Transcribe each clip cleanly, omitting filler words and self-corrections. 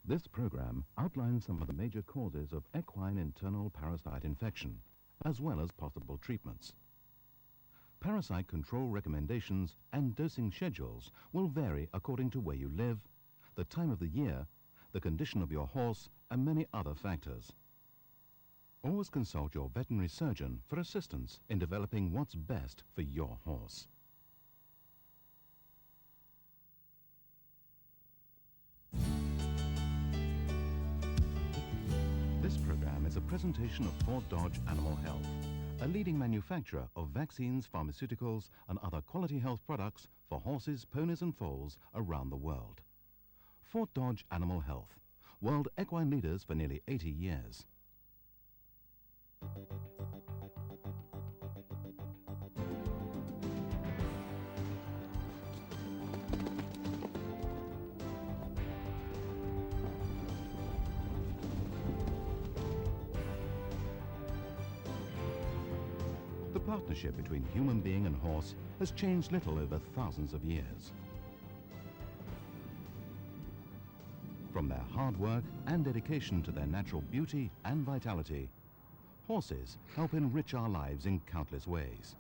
This program outlines some of the major causes of equine internal parasite infection, as well as possible treatments. Parasite control recommendations and dosing schedules will vary according to where you live, the time of the year, the condition of your horse, and many other factors. Always consult your veterinary surgeon for assistance in developing what's best for your horse. This program is a presentation of Fort Dodge Animal Health, a leading manufacturer of vaccines, pharmaceuticals, and other quality health products for horses, ponies, and foals around the world. Fort Dodge Animal Health, world equine leaders for nearly 80 years. The partnership between human being and horse has changed little over thousands of years. From their hard work and dedication to their natural beauty and vitality, horses help enrich our lives in countless ways.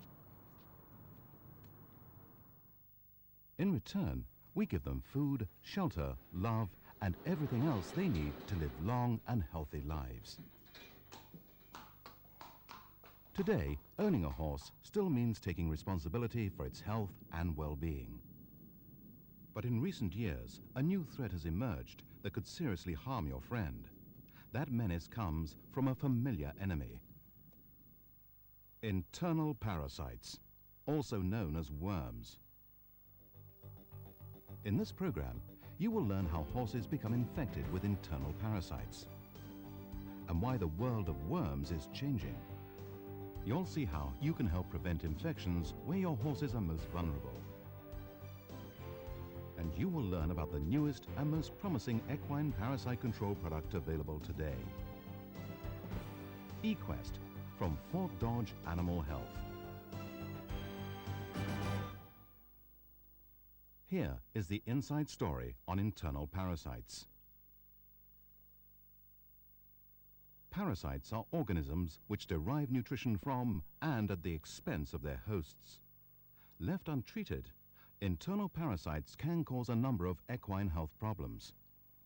In return, we give them food, shelter, love, and everything else they need to live long and healthy lives. Today, owning a horse still means taking responsibility for its health and well-being. But in recent years, a new threat has emerged that could seriously harm your friend. That menace comes from a familiar enemy. Internal parasites, also known as worms. In this program, you will learn how horses become infected with internal parasites and why the world of worms is changing. You'll see how you can help prevent infections where your horses are most vulnerable. And you will learn about the newest and most promising equine parasite control product available today. Equest from Fort Dodge Animal Health. Here is the inside story on internal parasites. Parasites are organisms which derive nutrition from and at the expense of their hosts. Left untreated, internal parasites can cause a number of equine health problems,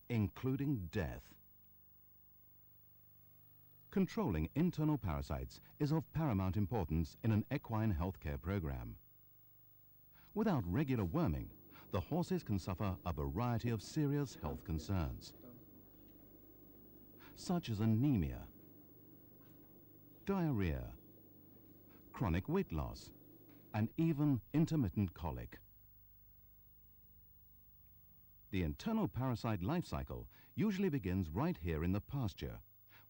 including death. Controlling internal parasites is of paramount importance in an equine healthcare program. Without regular worming, the horses can suffer a variety of serious health concerns, such as anemia, diarrhea, chronic weight loss, and even intermittent colic. The internal parasite life cycle usually begins right here in the pasture,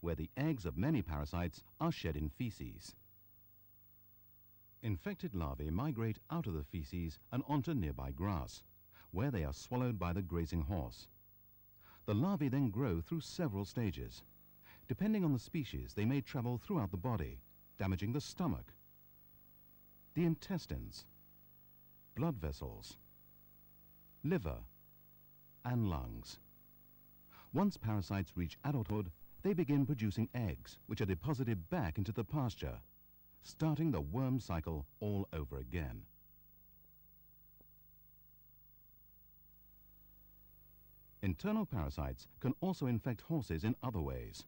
where the eggs of many parasites are shed in feces. Infected larvae migrate out of the feces and onto nearby grass, where they are swallowed by the grazing horse. The larvae then grow through several stages. Depending on the species, they may travel throughout the body, damaging the stomach, the intestines, blood vessels, liver, and lungs. Once parasites reach adulthood, they begin producing eggs, which are deposited back into the pasture, starting the worm cycle all over again. Internal parasites can also infect horses in other ways.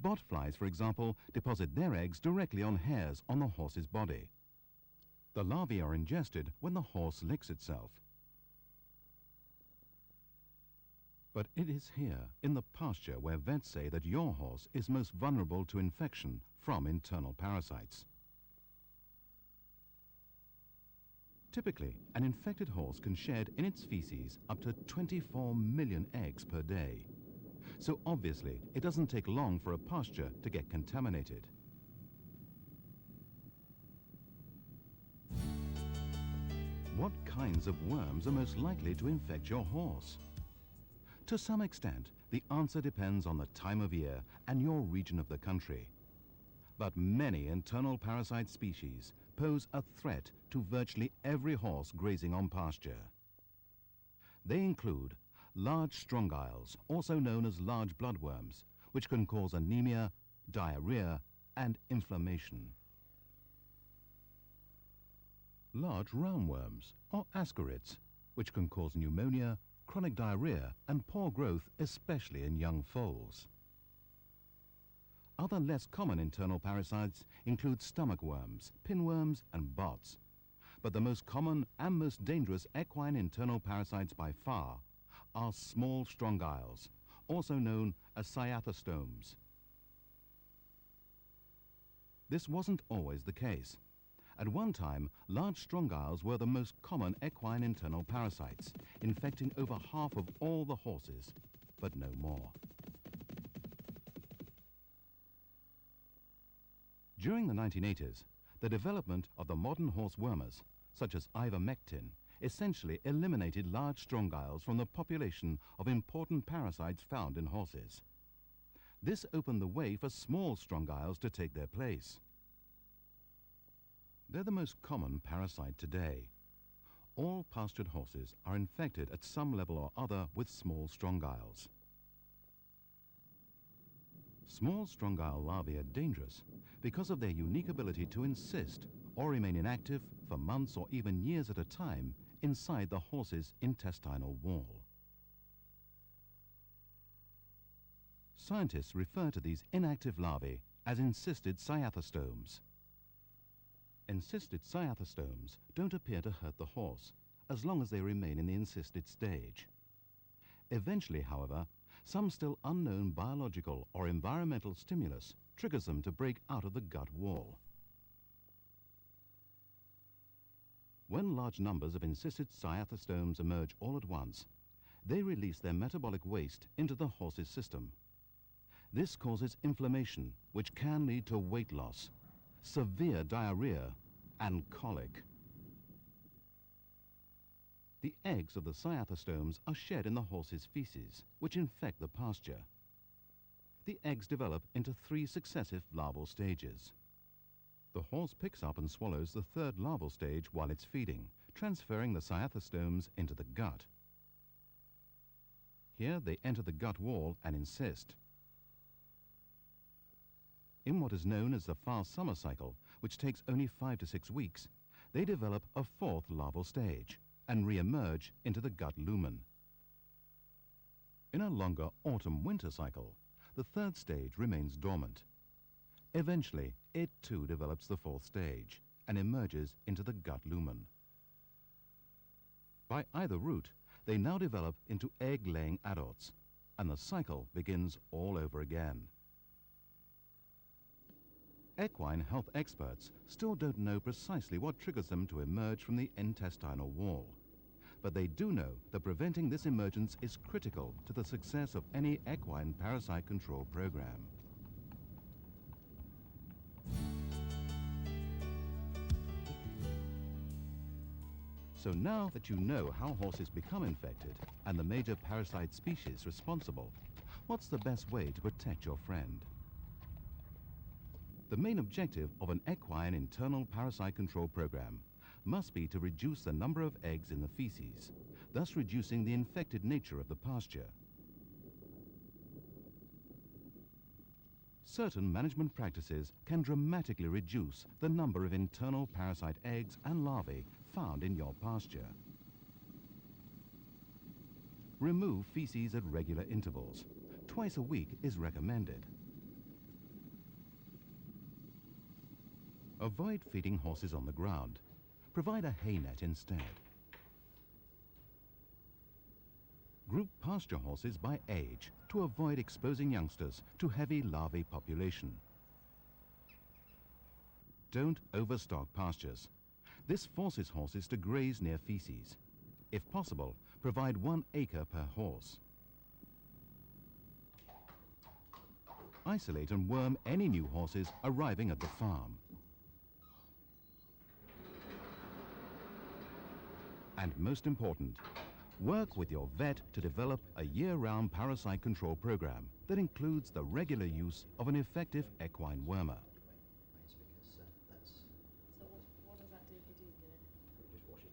Botflies, for example, deposit their eggs directly on hairs on the horse's body. The larvae are ingested when the horse licks itself. But it is here, in the pasture, where vets say that your horse is most vulnerable to infection from internal parasites. Typically, an infected horse can shed in its feces up to 24 million eggs per day. So obviously, it doesn't take long for a pasture to get contaminated. What kinds of worms are most likely to infect your horse? To some extent, the answer depends on the time of year and your region of the country. But many internal parasite species pose a threat to virtually every horse grazing on pasture. They include large strongyles, also known as large bloodworms, which can cause anemia, diarrhea, and inflammation. Large roundworms, or ascarids, which can cause pneumonia, chronic diarrhea, and poor growth, especially in young foals. Other less common internal parasites include stomach worms, pinworms, and bots. But the most common and most dangerous equine internal parasites by far are small strongyles, also known as cyathostomes. This wasn't always the case. At one time, large strongyles were the most common equine internal parasites, infecting over half of all the horses, but no more. During the 1980s, the development of the modern horse wormers, such as ivermectin, essentially eliminated large strongyles from the population of important parasites found in horses. This opened the way for small strongyles to take their place. They're the most common parasite today. All pastured horses are infected at some level or other with small strongyles. Small strongyle larvae are dangerous because of their unique ability to encyst or remain inactive for months or even years at a time inside the horse's intestinal wall. Scientists refer to these inactive larvae as encysted cyathostomes. Encysted cyathostomes don't appear to hurt the horse as long as they remain in the encysted stage. Eventually, however, some still unknown biological or environmental stimulus triggers them to break out of the gut wall. When large numbers of encysted cyathostomes emerge all at once, they release their metabolic waste into the horse's system. This causes inflammation, which can lead to weight loss, severe diarrhea, and colic. The eggs of the cyathostomes are shed in the horse's feces, which infect the pasture. The eggs develop into 3 successive larval stages. The horse picks up and swallows the 3rd larval stage while it's feeding, transferring the cyathostomes into the gut. Here they enter the gut wall and encyst. In what is known as the fast summer cycle, which takes only 5 to 6 weeks, they develop a 4th larval stage and re-emerge into the gut lumen. In a longer autumn-winter cycle, the 3rd stage remains dormant. Eventually, it too develops the 4th stage and emerges into the gut lumen. By either route, they now develop into egg-laying adults, and the cycle begins all over again. Equine health experts still don't know precisely what triggers them to emerge from the intestinal wall. But they do know that preventing this emergence is critical to the success of any equine parasite control program. So now that you know how horses become infected and the major parasite species responsible, what's the best way to protect your friend? The main objective of an equine internal parasite control program must be to reduce the number of eggs in the feces, thus reducing the infected nature of the pasture. Certain management practices can dramatically reduce the number of internal parasite eggs and larvae found in your pasture. Remove feces at regular intervals. Twice a week is recommended. Avoid feeding horses on the ground. Provide a hay net instead. Group pasture horses by age to avoid exposing youngsters to heavy larvae population. Don't overstock pastures. This forces horses to graze near feces. If possible, provide 1 acre per horse. Isolate and worm any new horses arriving at the farm. And most important, work with your vet to develop a year-round parasite control program that includes the regular use of an effective equine wormer. So what does that do if you do get it? Just wash it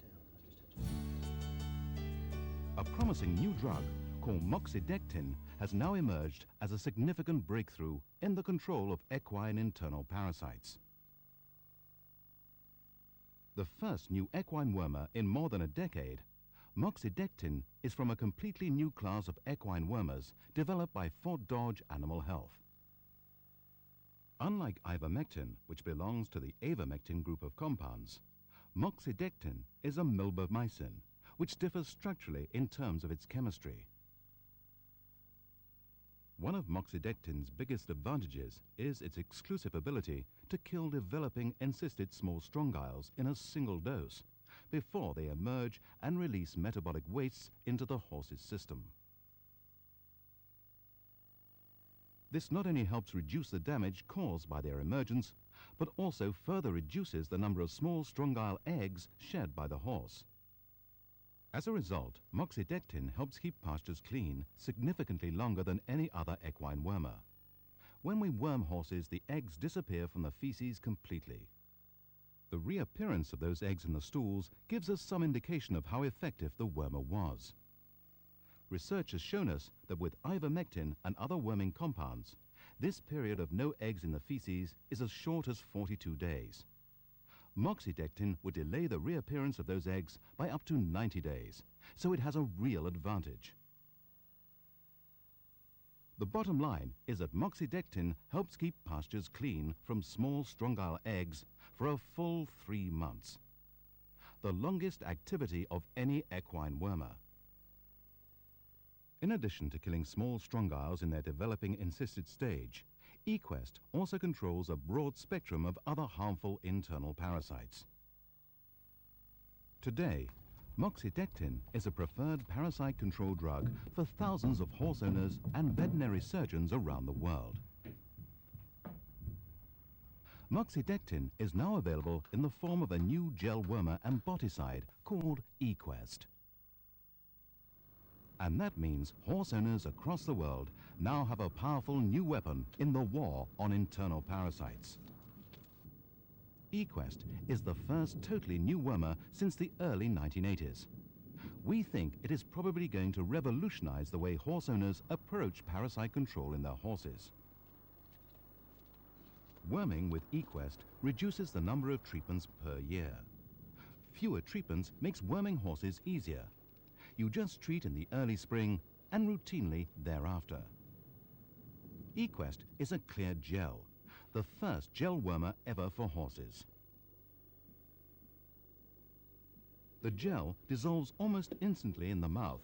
out. A promising new drug called moxidectin has now emerged as a significant breakthrough in the control of equine internal parasites. The first new equine wormer in more than a decade, moxidectin is from a completely new class of equine wormers developed by Fort Dodge Animal Health. Unlike ivermectin, which belongs to the avermectin group of compounds, moxidectin is a milbemycin, which differs structurally in terms of its chemistry. One of moxidectin's biggest advantages is its exclusive ability to kill developing encysted small strongyles in a single dose before they emerge and release metabolic wastes into the horse's system. This not only helps reduce the damage caused by their emergence, but also further reduces the number of small strongyle eggs shed by the horse. As a result, moxidectin helps keep pastures clean significantly longer than any other equine wormer. When we worm horses, the eggs disappear from the feces completely. The reappearance of those eggs in the stools gives us some indication of how effective the wormer was. Research has shown us that with ivermectin and other worming compounds, this period of no eggs in the feces is as short as 42 days. Moxidectin would delay the reappearance of those eggs by up to 90 days, so it has a real advantage. The bottom line is that moxidectin helps keep pastures clean from small strongyle eggs for a full 3 months, the longest activity of any equine wormer. In addition to killing small strongyles in their developing encysted stage, Equest also controls a broad spectrum of other harmful internal parasites. Today, moxidectin is a preferred parasite control drug for thousands of horse owners and veterinary surgeons around the world. Moxidectin is now available in the form of a new gel wormer and boticide called Equest. And that means horse owners across the world now have a powerful new weapon in the war on internal parasites. Equest is the first totally new wormer since the early 1980s. We think it is probably going to revolutionize the way horse owners approach parasite control in their horses. Worming with Equest reduces the number of treatments per year. Fewer treatments makes worming horses easier. You just treat in the early spring and routinely thereafter. Equest is a clear gel, the first gel wormer ever for horses. The gel dissolves almost instantly in the mouth,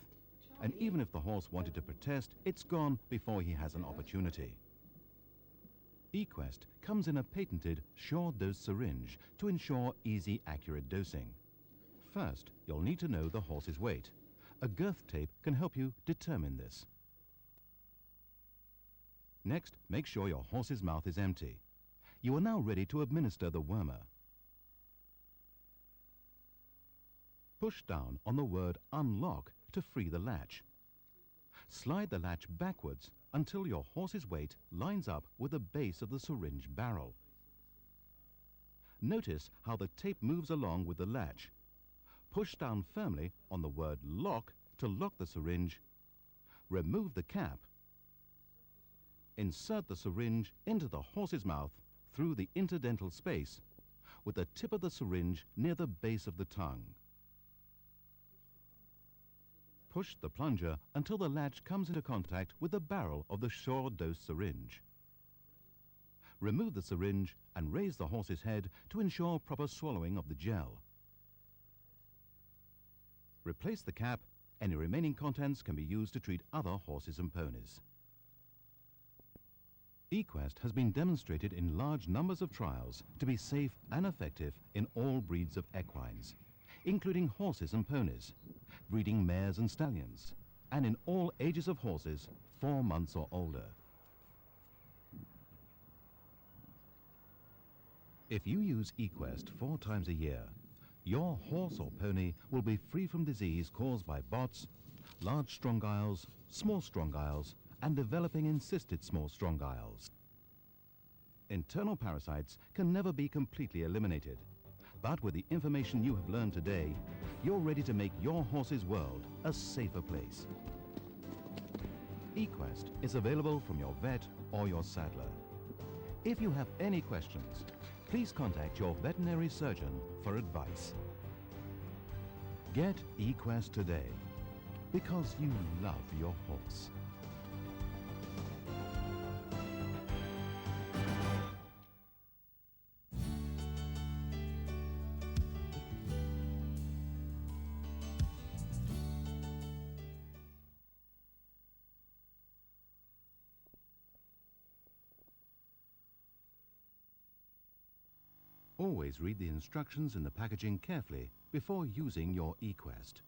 and even if the horse wanted to protest, it's gone before he has an opportunity. Equest comes in a patented short-dose syringe to ensure easy, accurate dosing. First, you'll need to know the horse's weight. A girth tape can help you determine this. Next, make sure your horse's mouth is empty. You are now ready to administer the wormer. Push down on the word unlock to free the latch. Slide the latch backwards until your horse's weight lines up with the base of the syringe barrel. Notice how the tape moves along with the latch. Push down firmly on the word lock to lock the syringe. Remove the cap. Insert the syringe into the horse's mouth through the interdental space with the tip of the syringe near the base of the tongue. Push the plunger until the latch comes into contact with the barrel of the short-dose syringe. Remove the syringe and raise the horse's head to ensure proper swallowing of the gel. Replace the cap. Any remaining contents can be used to treat other horses and ponies. Equest has been demonstrated in large numbers of trials to be safe and effective in all breeds of equines, including horses and ponies, breeding mares and stallions, and in all ages of horses 4 months or older. If you use Equest 4 times a year, your horse or pony will be free from disease caused by bots, large strongyles, small strongyles, and developing encysted small strongyles. Internal parasites can never be completely eliminated, but with the information you have learned today, you're ready to make your horse's world a safer place. Equest is available from your vet or your saddler. If you have any questions, please contact your veterinary surgeon for advice. Get Equest today because you love your horse. Always read the instructions in the packaging carefully before using your Equest.